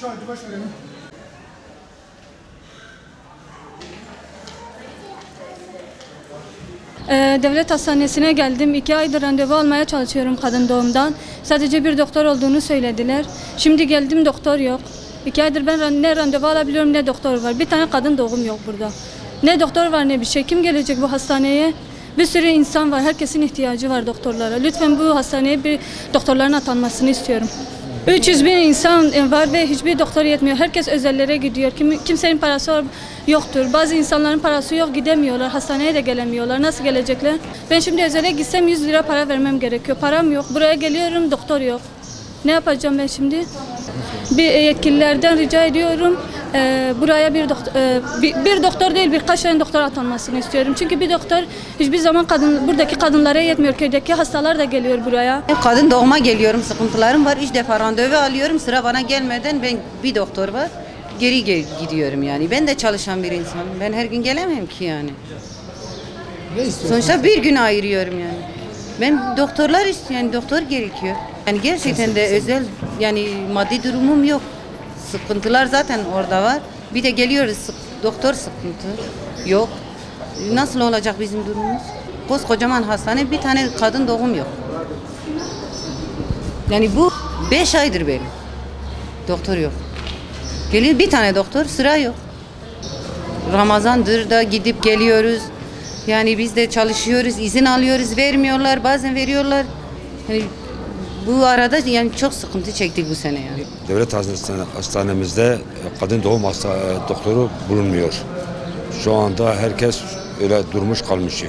Hadi baş verelim. Devlet hastanesine geldim. 2 aydır randevu almaya çalışıyorum kadın doğumdan. Sadece bir doktor olduğunu söylediler. Şimdi geldim, doktor yok. 2 aydır ben ne randevu alabiliyorum ne doktor var. Bir tane kadın doğum yok burada. Ne doktor var ne bir şey. Kim gelecek bu hastaneye? Bir sürü insan var. Herkesin ihtiyacı var doktorlara. Lütfen bu hastaneye bir doktorların atanmasını istiyorum. 300 bin insan var ve hiçbir doktor yetmiyor. Herkes özellere gidiyor. Kimsenin parası yoktur. Bazı insanların parası yok, gidemiyorlar. Hastaneye de gelemiyorlar. Nasıl gelecekler? Ben şimdi özele gitsem 100 lira para vermem gerekiyor. Param yok. Buraya geliyorum, doktor yok. Ne yapacağım ben şimdi? Bir yetkililerden rica ediyorum. Buraya bir doktor değil, birkaç tane doktor atanmasını istiyorum. Çünkü bir doktor hiçbir zaman buradaki kadınlara yetmiyor. Köydeki hastalar da geliyor buraya. Kadın doğuma geliyorum, sıkıntılarım var. 3 defa randevu alıyorum. Sıra bana gelmeden bir doktor var. Geri gidiyorum yani. Ben de çalışan bir insanım. Ben her gün gelemem ki yani. Sonuçta bir gün ayırıyorum yani. Ben doktorlar istiyorum, yani doktor gerekiyor. Yani gerçekten de özel, yani maddi durumum yok. Sıkıntılar zaten orada var. Bir de geliyoruz, doktor sıkıntı yok. Nasıl olacak bizim durumumuz? Koskocaman hastane, bir tane kadın doğum yok. Yani bu 5 aydır benim. Doktor yok. Geliyor bir tane doktor, sıra yok. Ramazandır da gidip geliyoruz. Yani biz de çalışıyoruz, izin alıyoruz, vermiyorlar, bazen veriyorlar. Yani bu arada yani çok sıkıntı çektik bu sene yani. Devlet hastanemizde kadın doğum doktoru bulunmuyor. Şu anda herkes öyle durmuş kalmış.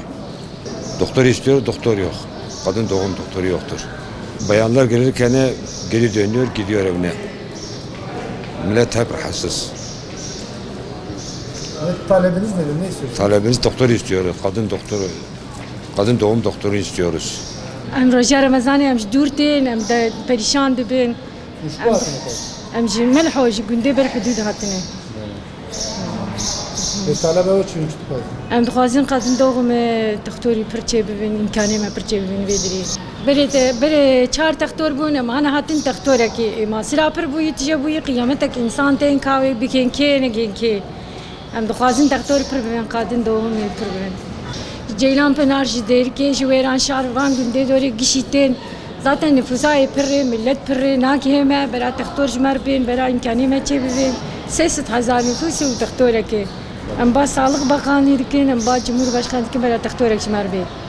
Doktor istiyor, doktor yok. Kadın doğum doktoru yoktur. Bayanlar gelirken geri dönüyor, gidiyor evine. Millet hep rahatsız. Evet, talebiniz nedir? Ne istiyorsunuz? Talebimiz doktor istiyoruz, kadın doktoru. Kadın doğum doktoru istiyoruz. Em roja Ramazanê em ji dûr tên, em de perîşan dibin. Em ji Melho ji gundê ber hudûd hatine. Em dixwazin qezin doğumê doktorî pir çê bibin, imkanê me pir çê bibin vê dirê. Berê 4 doktor bûn, em hane hatin doktorekî êma. Sira pir bûyî tije bûyî qiyametek insan tên kawê bikên kê negên kê. Em dixwazin doktor pir bibin, qadin doğumê pir bibin. Ceylan Pınar ji Dêrikê ji wêran şar van gundê dorê gişî tên. Zaten nüfusayê pir rê, millet pir rê nakê me, bera doktor ji me bên, bera imkanê me çê bibin. 300 hezar nüfus û doktorekê. Em ba Sağlık Bakanlığı dikin, em ba Cumhurbaşkanı dikin, bera doktorek ji me bên.